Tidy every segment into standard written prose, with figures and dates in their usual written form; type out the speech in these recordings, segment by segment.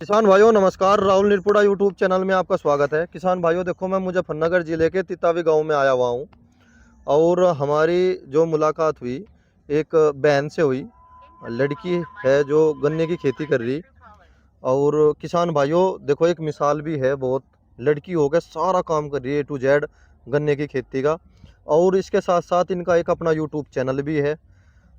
किसान भाइयों नमस्कार। राहुल निरपुड़ा यूट्यूब चैनल में आपका स्वागत है। किसान भाइयों देखो, मैं मुजफ्फरनगर जिले के तितावी गांव में आया हुआ हूं और हमारी जो मुलाकात हुई एक बहन से हुई। लड़की है जो गन्ने की खेती कर रही। और किसान भाइयों देखो, एक मिसाल भी है बहुत। लड़की होकर सारा काम कर रही है A to Z गन्ने की खेती का। और इसके साथ साथ इनका एक अपना यूट्यूब चैनल भी है।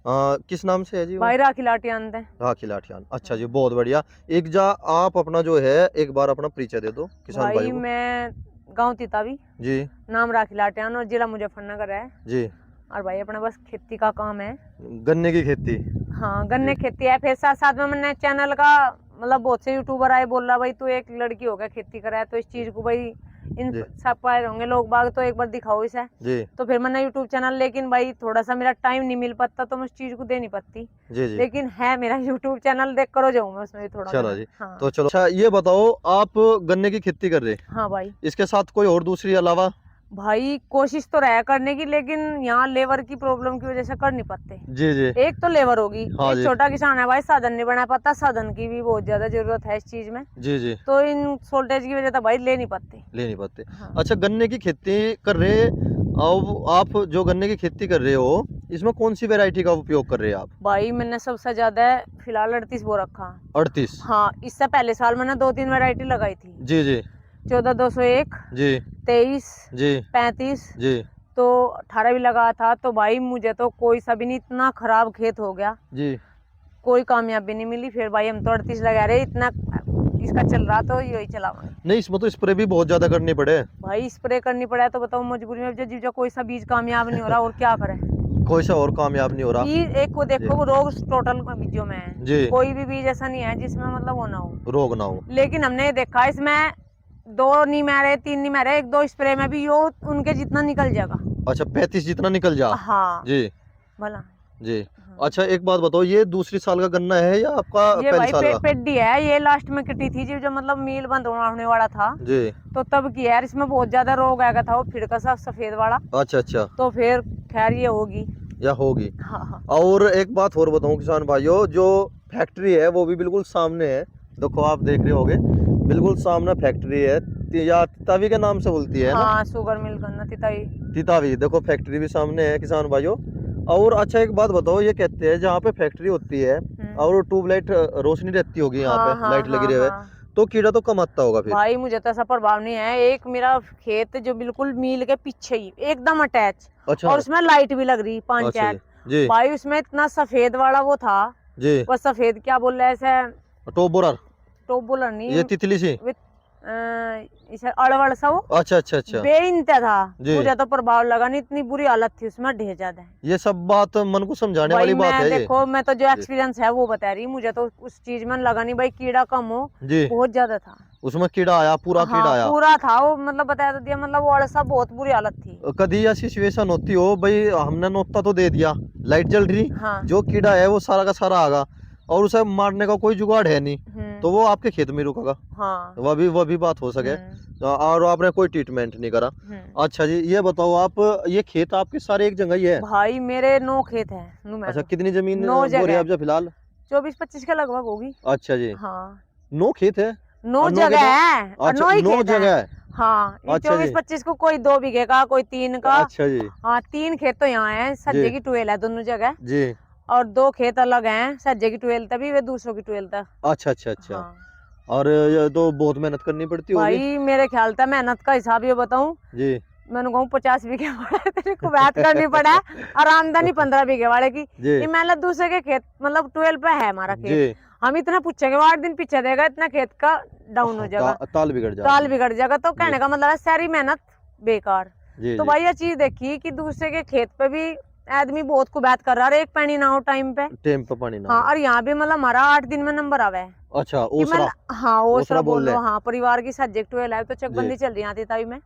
किस नाम से है जी वो? भाई राखी लाटियान थे। राखी लाठियान। अच्छा जी, बहुत बढ़िया। एक जा आप अपना जो है एक बार अपना परिचय दे दो किसान भाई भाई को। मैं गांव तितावी, जी नाम राखी लाटियान और जिला मुजफ्फरनगर है। जी। और भाई अपना बस खेती का काम है। गन्ने की खेती। हाँ, जी गन्ने खेती है। फिर साथ साथ में मैंने चैनल का मतलब बहुत से यूट्यूबर आए, बोल रहा भाई तू एक लड़की होकर खेती करा है तो इस चीज को भाई इन जी सब पाए होंगे लोग बाग, तो एक बार दिखाओ इसे। जी तो फिर मैंने यूट्यूब चैनल, लेकिन भाई थोड़ा सा मेरा टाइम नहीं मिल पाता तो मैं उस चीज को दे नहीं पाती। जी जी। लेकिन है मेरा यूट्यूब चैनल, देख करो जाऊँ मैं उसमें भी थोड़ा चलो घना। जी। तो हाँ चलो, अच्छा ये बताओ, आप गन्ने की खेती कर रहे, हाँ भाई। इसके साथ कोई और दूसरी अलावा? भाई कोशिश तो रहा करने की, लेकिन यहाँ लेबर की प्रॉब्लम की वजह से कर नहीं पाते। जी जी। एक तो लेबर होगी, हाँ एक जी। छोटा किसान है भाई, साधन नहीं बना पाता। साधन की भी बहुत ज्यादा जरूरत है इस चीज में। जी जी। तो इन शॉर्टेज की वजह से भाई ले नहीं पाते। ले नहीं पाते। हाँ अच्छा, गन्ने की खेती कर रहे, अब आप जो गन्ने की खेती कर रहे हो इसमें कौन सी वैरायटी का उपयोग कर रहे हैं आप? भाई मैंने सबसे ज्यादा फिलहाल 38 बो रखा। 38। हाँ, इससे पहले साल मैंने 2-3 वैरायटी लगाई थी। जी जी 14-201, जी 23, जी 35, जी तो 18 भी लगा था। तो भाई मुझे तो कोई सा भी नहीं, इतना खराब खेत हो गया, जी। कोई कामयाबी नहीं मिली। फिर भाई हम तो 38 लगा रहे, इतना इसका चल रहा तो यही चलावांगे। नहीं, इसमें तो स्प्रे भी बहुत ज्यादा करनी पड़े। भाई स्प्रे करनी पड़ा है तो बताओ, मजबूरी में जब जो कोई सा बीज कामयाब नहीं हो रहा और क्या करें। कोई सा और कामयाब नहीं हो रहा। बीज एक को जी देखो, वो रोग टोटल बीजों में है। जी। कोई भी बीज ऐसा नहीं है जिसमें मतलब वो ना हो। रोग ना हो। लेकिन हमने ये देखा इसमें 2 नहीं मारे, 3 नहीं मारे, 1-2 स्प्रे में भी यो उनके जितना निकल जाएगा। अच्छा, 35 जितना निकल जा। हाँ जी भला। जी। हाँ। अच्छा एक बात बताओ, ये दूसरी साल का गन्ना है या आपका ये पहली भाई साल का? पेड्डी है। ये लास्ट में कटी थी जो मतलब मील बंद होने वाला था, जी। तो तब की यार इसमें बहुत ज्यादा रोग आया था, वो फिर का सा सफेद वाला। अच्छा अच्छा। तो फिर खैर ये होगी। या होगी। हाँ हाँ। और एक बात और बताऊं किसान भाइयों, जो फैक्ट्री है वो भी बिल्कुल सामने है। देखो आप देख रहे होगे, बिल्कुल सामने फैक्ट्री है। या तितावी के नाम से बोलती है ना? हाँ, शुगर मिल करना तिताई। तितावी, देखो फैक्ट्री भी सामने है किसान भाइयों। और अच्छा एक बात बताओ, ये कहते हैं जहाँ पे फैक्ट्री होती है और ट्यूबलाइट रोशनी रहती होगी, यहाँ पे हाँ हाँ लाइट लगी हाँ रही है, हाँ। तो कीड़ा तो कम आता होगा फिर। भाई मुझे तो ऐसा प्रभाव नहीं है। एक मेरा खेत जो बिल्कुल मील के पीछे ही एकदम अटैच, अच्छा और उसमें लाइट भी लग रही 5 अच्छा। जी 4। जी भाई उसमें इतना सफेद वाला वो था। जी। वो सफेद क्या बोल रहे ऐसे, टॉप बोरर, टॉप बोलर नहीं, ये तितली सी। इसे अड़वड़ सा वो अच्छा अच्छा अच्छा। बेइंते था। जी। मुझे तो प्रभाव लगा नहीं, इतनी बुरी हालत थी उसमें, ढेर ज्यादा। ये सब बात मन को समझाने भाई वाली बात मैं है ये। देखो, मैं तो जो जी एक्सपीरियंस है वो बता रही, मुझे तो उस चीज में लगा नहीं भाई कीड़ा कम हो, जी। बहुत ज्यादा था। उसमें कीड़ा आया, पूरा कीड़ा हाँ आया। पूरा था वो, मतलब बताया तो दिया, मतलब वो अड़सा बहुत बुरी हालत थी। कभी ऐसी सिचुएशन होती हो भाई, हमने नोता तो दे दिया, लाइट जल रही, हाँ। जो कीड़ा है वो सारा का सारा आगा और उसे मारने का कोई जुगाड़ है नहीं, तो वो आपके खेत में रुकेगा। हाँ। वह भी बात हो सके। और आपने कोई ट्रीटमेंट नहीं करा। अच्छा जी, ये बताओ आप, ये खेत आपके सारे एक जगह ही है? भाई मेरे 9 खेत है अच्छा, कितनी जमीन 9 बो रहे जगह, हैं आप जो फिलहाल? 24-25 के लगभग होगी। अच्छा जी। हाँ, 9 खेत है? 9 और 9 जगह खेत है और अच्छा 9 ही 9 खेत है। जगह है। हाँ, इन अच्छा जी। 24-25 को कोई 2 बीघे का, कोई 3 का। अच्छा जी। हाँ, 3 खेत तो यहाँ है, जी सज्जे की ट्वेल है दोनों जगह। जी। और 2 खेत अलग हैं, सज्जे की ट्वेल तभी, वे दूसरों की ट्वेल तक। अच्छा अच्छा अच्छा। हाँ और ये तो बहुत मेहनत करनी पड़ती होगी। भाई, मेरे ख्याल था मेहनत का हिसाब ये बताऊं, जी मैंने कहूँ 50 बीघे वाले तेरे को बात करनी पड़ा है, और आमदनी 15 बीघे वाले की। जी ये मेहनत दूसरे के खेत, मतलब 12 पे है हमारा जी। खेत। हम इतना पूछेंगे, वो 8 दिन पीछे देगा, इतना खेत का डाउन हो जाएगा, ताल बिगड़ ताल जाती। बिगड़ जाएगा। तो जी कहने का मतलब है सारी मेहनत बेकार। जी तो जी। भाई ये चीज देखी कि दूसरे के खेत पे भी आदमी बहुत को बात कर रहा है, एक पानी ना हो टाइम पे। टेम पे पानी ना हाँ, हो। और यहाँ भी मतलब हमारा 8 दिन में नंबर आवे है अच्छा, कि ओसरा। मतलब, हाँ ओसरा ओसरा बोल बोल ले। लो। हाँ, परिवार की सब्जेक्ट है तो जी चकबंदी चल रही है तभी में।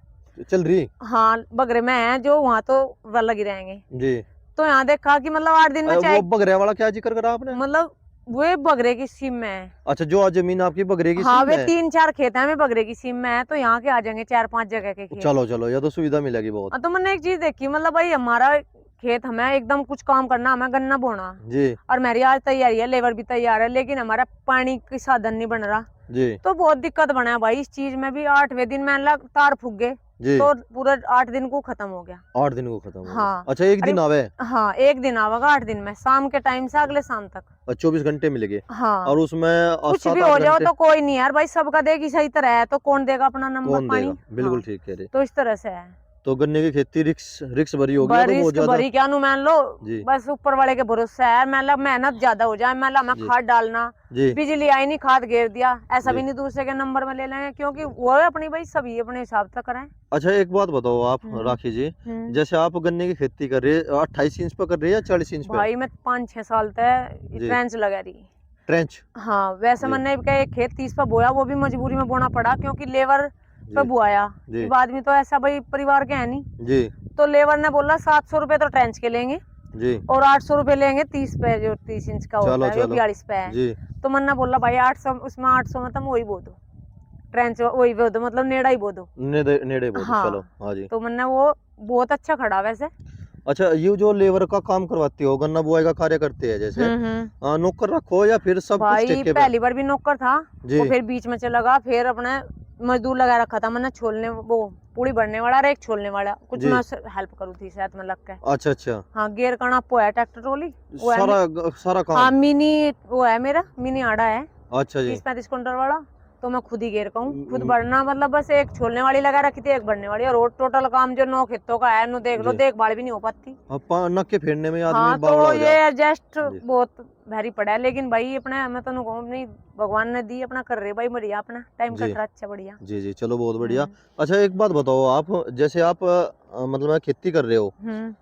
चल रही। हाँ, बगरे में है जो, वहाँ तो वह लगी रहेंगे। जी। तो यहाँ देखा कि मतलब 8 दिन में वो चाहे, बगरे वाला क्या जिक्र करा आपने? मतलब वो बगरे की सीम में है। अच्छा, जो आज जमीन आपकी बगरे की हाँ, सीम वे है। 3-4 खेत है, में बगरे की सीम में है, तो यहाँ के आ जाएंगे 4-5 जगह के खेत। चलो चलो, ये तो सुविधा मिलेगी बहुत। तो मैंने एक चीज देखी, मतलब भाई हमारा खेत, हमें एकदम कुछ काम करना, हमें गन्ना बोना, जी और मेरी आज तैयारी है, लेबर भी तैयार है, लेकिन हमारा पानी की साधन नहीं बन रहा। जी तो बहुत दिक्कत बना है भाई इस चीज में भी। 8वें दिन मैंने तार फूक गए जी। तो पूरा 8 दिन को खत्म हो गया। 8 दिन को खत्म हो गया। हाँ। अच्छा, एक अरे दिन आवे। हाँ, एक दिन आवेगा 8 दिन में, शाम के टाइम से अगले शाम तक। 24 घंटे मिलेंगे। हाँ, और उसमें कुछ भी 7-8 हो जाओ घंटे तो कोई नहीं यार भाई, सबका देगी सही तरह है तो कौन देगा अपना नंबर कौन पानी। देगा? बिल्कुल हाँ, ठीक कह रहे। तो इस तरह से है। तो गन्ने की खेती रिक्स भरी होगी या तो बहुत रिस्क ज्यादा? भरी क्या नु मान लो, जी बस ऊपर वाले के भरोसे है। मतलब मेहनत ज्यादा हो जाए, मतलब हमें जी खाद डालना, जी बिजली आई नहीं खाद घेर दिया, ऐसा जी। भी नहीं दूसरे के नंबर में ले लेंगे, क्योंकि वो अपनी भाई सभी अपने हिसाब से करें। अच्छा, एक बात बताओ आप हम्म। राखी जी, हम्म। जैसे आप गन्ने की खेती कर रहे हैं 28 इंच पे कर रहे हैं या 40 इंच पे? भाई मैं 5-6 साल तक जी। ट्रेंच लगा रही। ट्रेंच। हाँ, वैसे जी मैंने क्या एक खेत 30 पे बोया, वो भी मजबूरी में बोना पड़ा क्योंकि लेबर पे जी बुआया। जी अब आदमी तो ऐसा भाई परिवार के है नहीं, जी तो लेबर ने बोला 700 रुपए तो ट्रेंच के लेंगे जी। और 800 रुपए लेंगे 30 पे, जो 30 इंच का होता चलो है, जो चलो 42 पे है। जी। तो मैंने बोला भाई 800, उसमें 800 में तुम वही बो दो, ट्रेंच वही बो दो, मतलब नेड़ा ही बो दो। नेड़े बहुत। हाँ, चलो हाँ जी। तो मैंने वो बहुत अच्छा खड़ा वैसे। अच्छा, ये जो लेबर का काम करवाती हो, गन्ना बुआई का कार्य करते हैं जैसे, नौकर रखो या फिर सब कुछ भाई ठेके पे? पहली बार भी नौकर था, जी वो फिर बीच में चला गया, फिर अपने मजदूर लगा रखा था मैंने, छोलने वो पूड़ी भरने वाला और एक छोलने वाला, कुछ जी। मैं हेल्प करूँ थी शायद में लग के। अच्छा अच्छा। हाँ, गेयर करना पो है ट्रैक्टर ट्रॉली, वो है सारा हाँ काम। मिनी, वो है मेरा मिनी आड़ा है अच्छा जी। 30-35 कुंटल वाला, तो मैं खुद ही गेर का हूँ, खुद म- भरना, मतलब बस एक छोलने वाली लगा रखी थी, एक भरने वाली, और टोटल काम जो 9 खेतों का है, नो देख लो, जी। देखभाल भी नहीं हो पाती। नक्के फेरने में आदमी हाँ, बावला तो हो ये जाए। एडजस्ट जी बहुत भारी पड़ा है, लेकिन भाई अपने मैं तो कहूँ नहीं, भगवान ने दी अपना कर रहे भाई, बढ़िया अपना टाइम जी कट रहा अच्छा बढ़िया। जी जी। चलो बहुत बढ़िया। हम्म। अच्छा, एक बात बताओ आप, जैसे आप मतलब खेती कर रहे हो, हम्म।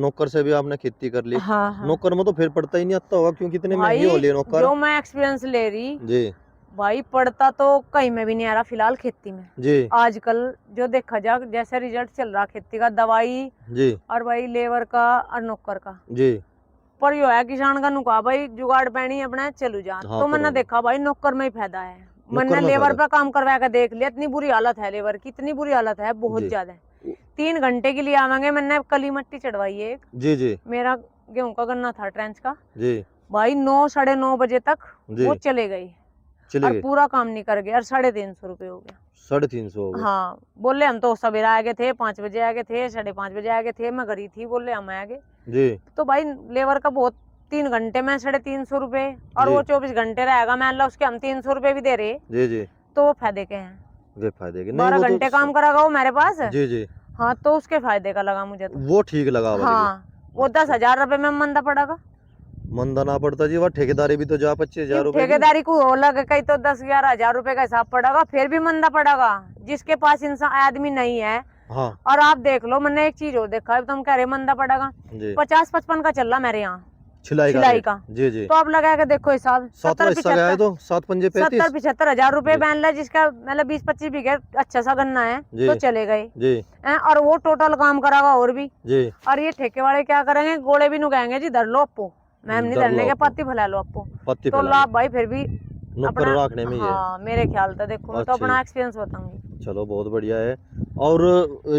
नौकर से भी आपने खेती कर ली। हाँ हाँ नौकर में तो फिर पड़ता ही नहीं आता होगा, क्योंकि इतने महंगे हो भाई, लिए नौकर। जो मैं एक्सपीरियंस ले रही जी भाई, पढ़ता तो कहीं में भी नहीं आ रहा फिलहाल खेती में। जी आजकल जो देखा जाए जैसे रिजल्ट चल रहा खेती का, दवाई जी और भाई लेबर का और नौकर का, जी। पर यो है किसान का नुका भाई जुगाड़ पैनी अपने चलू जा, हाँ तो मैंने करो। देखा भाई नौकर में ही फायदा है। नौकर मैंने में लेबर फायदा। पे काम करवा के देख लिया, इतनी बुरी हालत है लेबर की, इतनी बुरी हालत है बहुत जी ज्यादा। 3 घंटे के लिए आवेंगे, मैंने कली मट्टी चढ़वाई है एक, जी जी मेरा गेहूं का गन्ना था ट्रेंच का, जी भाई 9-9:30 बजे तक जी। वो चले गई चले और गए। पूरा काम नहीं कर गया, और 350 रुपये हो गया। 350 हो गए। हाँ, बोले हम तो सवेरा आ गए थे, 5 बजे आ गए थे, 5:30 बजे आ गए थे, मैं घरी थी, बोले हम आ गए। जी तो भाई लेबर का बहुत, 3 घंटे में 350 रुपये, और जी वो 24 घंटे रहेगा, मान लो उसके हम 300 रुपये भी दे रहे, जी जी। तो वो फायदे के हैं। वे फायदे के नहीं, 12 वो तो घंटे काम करागा वो मेरे पास। जी जी। हाँ, तो उसके फायदे का लगा मुझे तो। वो ठीक लगा वाले के। हाँ, वो अच्छा। 10,000 रुपये में मंदा पड़ेगा। मंदा ना पड़ता जी, वह ठेकेदारी भी तो जा 25,000 रुपए की। ठेकेदारी को हो लग कहीं तो 10-11 हजार रुपए का हिसाब पड़ेगा, फिर भी मंदा पड़ेगा जिसके पास इंसान आदमी नहीं है। हाँ और आप देख लो, मैंने एक चीज और देखा है, तुम कह रहे मंदा पड़ेगा, जी। 50-55 का चल रहा मेरे यहाँ छिलाई सिलाई रेट। का, जी जी। तो अब लगा के देखो हिसाब, 7वां हिस्सा गया है तो 7-5 35। 70-75 हजार रुपए जी बहन ला, जिसका मतलब 20-25 बीघे अच्छा सा गन्ना है, जी तो चले गए। जी और वो टोटल काम करागा और भी। जी। और ये ठेके वाले क्या करेंगे, गोले भी नुगाएंगे जी, धर लो अपो, मैम नहीं डर लो धरने के, आपको। पत्ती फैला लो अपो, पत्ती तो फैला लो। लाभ भाई फिर भी नौकर अपना। रखने में ही है। हाँ, मेरे ख्याल से देखो, मैं तो अच्छे। अपना एक्सपीरियंस बताऊंगी। चलो बहुत बढ़िया है। और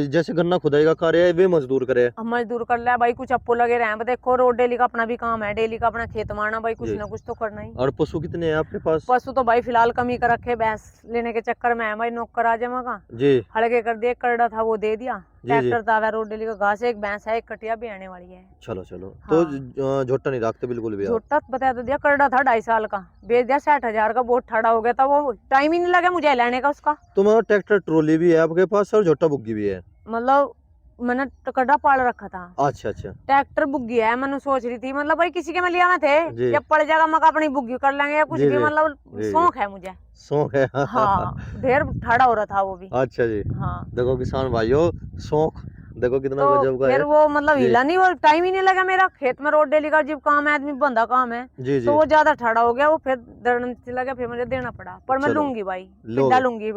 जैसे गन्ना खुदाई का कार्य है वे मजदूर करे। हम मजदूर कर लिया भाई, कुछ अप्पो लगे रहे हैं, देखो रोड डेली का अपना भी काम है, डेली का अपना खेत मारना भाई, कुछ जी। ना कुछ तो करना ही। और पशु कितने हैं आपके पास? पशु तो भाई फिलहाल कमी कर रखे, भैंस लेने के चक्कर में है भाई, नौकर आ जाए का जी हड़के कर दिए, करड़ा था वो दे दिया, जी। ट्रैक्टर था रोड डेली का, घास है, एक भैंस है, एक कटिया भी आने वाली है। चलो चलो। हाँ। तो झोटा नहीं रखते बिल्कुल भी आप? झोटा बता तो दिया, करड़ा था 2.5 साल का, बेच दिया 60,000 का, बहुत ठाड़ा हो गया था, वो टाइम ही नहीं लगा मुझे लाने का उसका। तुम्हारा ट्रैक्टर ट्रॉली भी है आपके पास और झोटा बुग्गी भी है? मतलब मैंने कड़ा पाल रखा था। अच्छा अच्छा। ट्रैक्टर बुग्गी है, मैंने सोच रही थी, मतलब भाई किसी के में लिया मैं थे, जी जब पड़ जाएगा मैं अपनी बुग्गी कर लेंगे या कुछ जी भी, जी मतलब जी जी। शौक है मुझे। शौक है। हाँ, ढेर ठाड़ा हो रहा था वो भी। अच्छा जी। हाँ, देखो किसान भाइयों, शौक देखो कितना तो गजब का फिर है। वो मतलब जी हिला नहीं, वो टाइम ही नहीं लगा मेरा, खेत में रोड डेली का जब काम है, आदमी बंदा काम है, जी जी। तो वो ज्यादा ठाड़ा हो गया, वो फिर दर्द चला गया, फिर मुझे देना पड़ा, पर मैं चलो, लूंगी भाई, लोगे। पिड्डा लूंगी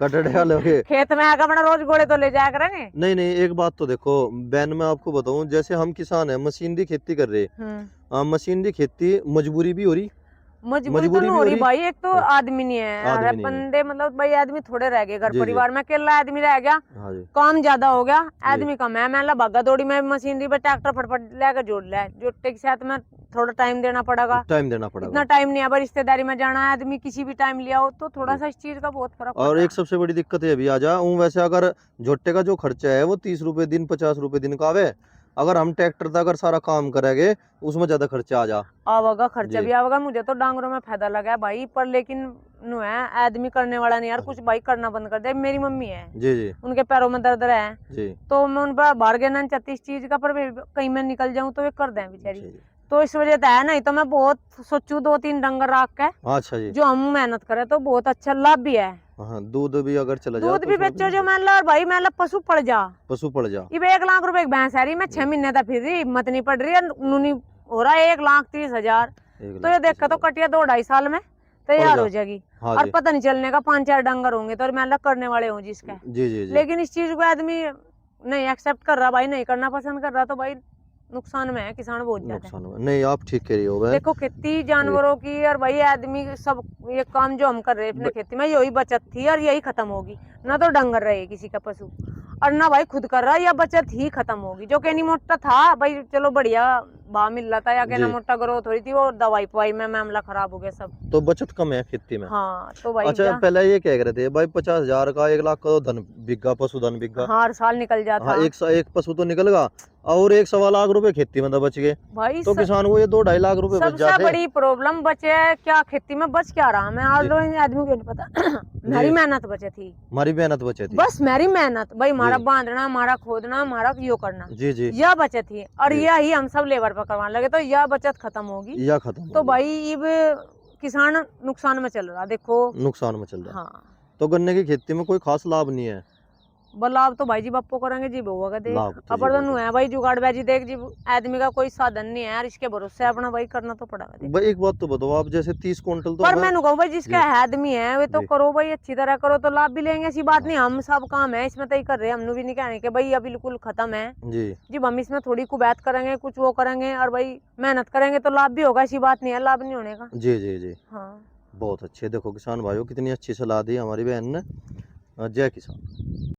कटड़े लोगे। खेत में आकर अपना रोज घोड़े तो ले जाया करेंगे। नहीं नहीं, एक बात तो देखो बैन, मैं आपको बताऊं, जैसे हम किसान हैं, मशीनरी खेती कर रहे हैं, मशीनरी खेती मजबूरी भी हो रही। मजबूरी तो मजबूरी नहीं भी हो हो रही रही। भाई, एक तो हाँ, आदमी नहीं है आदमी अरे नहीं है। बंदे, मतलब भाई आदमी थोड़े रह गए घर जी, जी। परिवार में, अकेला आदमी रह गया, हाँ जी। काम ज्यादा हो गया, जी। आदमी कम है, मैं भागा दौड़ी में मशीनरी पे ट्रैक्टर फटफट लेकर जोड़ ले, जोड़ने के साथ में थोड़ा टाइम देना पड़ेगा, टाइम देना इतना पड़ेगा। टाइम नहीं है। अगर रिश्तेदारी में जाना है आदमी किसी भी टाइम लिया हो तो थोड़ा जी। सा इस चीज का बहुत फर्क और पड़ता एक है। सबसे बड़ी दिक्कत ये भी आ जा वैसे अगर झोट्टे का जो खर्चा है वो 30 रुपए दिन 50 रुपए दिन का आवे, अगर हम ट्रैक्टर का अगर सारा काम करेंगे उसमें ज्यादा खर्चा आ जा। आवागा खर्चा जी, भी आवागा, मुझे तो डांगरों में फायदा लगा है भाई, पर लेकिन नु है आदमी करने वाला नहीं यार, कुछ भाई करना बंद कर दे। मेरी मम्मी है, जी, जी, उनके पैरों में दर्द है, जी, तो मैं उन पर बाहर गया ना चाहती इस चीज का, पर कहीं मैं निकल जाऊं तो वे कर दें बेचारी, जी, जी। तो इस वजह से है, नहीं तो मैं बहुत सोचू 2-3 डंगर रख के अच्छा जी। जो हम मेहनत करें तो बहुत अच्छा लाभ भी है। हाँ, दूध भी अगर चला जाए दूध तो भी उसमें बेचो जो नफा। मान लो, और भाई मान लो पशु पड़ जा, पशु पड़ जा। ये 1 लाख रुपए की भैंस है रही, मैं 6 महीने तक फिर रही, हिम्मत नहीं पड़ रही है, नूनी हो रहा है 1,30,000, एक तो ये लाख देख तीस के तो हजार कटिया 2-2.5 साल में पड़ तैयार जा। हो जाएगी। हाँ और जी। पता नहीं चलने का 5-4 डंगर होंगे तो मैं अलग करने वाले हूँ जिसका, जी, जी, जी। लेकिन इस चीज को आदमी नहीं एक्सेप्ट कर रहा भाई, नहीं करना पसंद कर रहा, तो भाई नुकसान में है किसान बहुत ज्यादा। नुकसान हुआ नहीं, आप ठीक कह रही हो बहन। देखो खेती जानवरों की, और भाई आदमी सब, ये काम जो हम कर रहे हैं अपने खेती में यही बचत थी और यही खत्म होगी, ना तो डंगर रहे किसी का पशु, और ना भाई खुद कर रहा, या बचत ही खत्म होगी। जो कहनी मोटा था भाई चलो बढ़िया भाव मिल रहा था, या कहना जी। मोटा ग्रोथ हो रही थी, वो दवाई पवाई में मामला खराब हो गया सब। तो बचत कम है खेती में। हाँ तो भाई अच्छा, पहले ये कह रहे थे भाई 50,000 का 1 लाख का तो धन बिका, पशुधन बिका। हाँ हर साल निकल जाता। हाँ, एक पशु तो निकल गया और 1-1.25 लाख रुपए खेती में तो बच गए, भाई तो किसान को ये 2-2.5 लाख रुपए बच सबसे जाते। बड़ी प्रॉब्लम बचे है क्या, खेती में बच क्या रहा, मैं आज जी, लोग आदमी को नहीं पता मेरी जी। मेहनत बचे थी, हमारी मेहनत बचे थी। बस मेरी मेहनत भाई, हमारा जी, बांधना, हमारा खोदना, हमारा यो करना, जी, जी, यह बचत थी, और जी। यही हम सब लेबर पर करवाने लगे तो यह बचत खत्म होगी, या खत्म तो हो गई। भाई अब किसान नुकसान में चल रहा देखो। नुकसान में चल रहा। हाँ तो गन्ने की खेती में कोई खास लाभ नहीं है। लाभ तो भाई जी बापो करेंगे जी बहुआ का देख, लाभ तो जी अपर तो बहुत नु है। है भाई जुगाड़ बाजी देख जी, आदमी का कोई साधन नहीं है यार, इसके भरोसे अपना भाई करना तो पड़ेगा देख। भाई एक बात तो बताओ, आप जैसे 30 क्विंटल तो पर हमें। मैं कहूँ भाई जिसका जी, है आदमी है वे तो जी। करो भाई, अच्छी तरह करो तो लाभ भी लेंगे, ऐसी बात हाँ, नहीं हम सब काम है इसमें तय कर रहे हैं, हमने भी नहीं कहने के भाई ये बिल्कुल खत्म है जी, जी, हम इसमें थोड़ी कुबैत करेंगे, कुछ वो करेंगे, और भाई मेहनत करेंगे तो लाभ भी होगा, ऐसी बात नहीं है लाभ नहीं होने का। जी, जी, जी। हाँ बहुत अच्छे, देखो किसान भाइयों कितनी अच्छी सलाह दी हमारी बहन ने। जय किसान।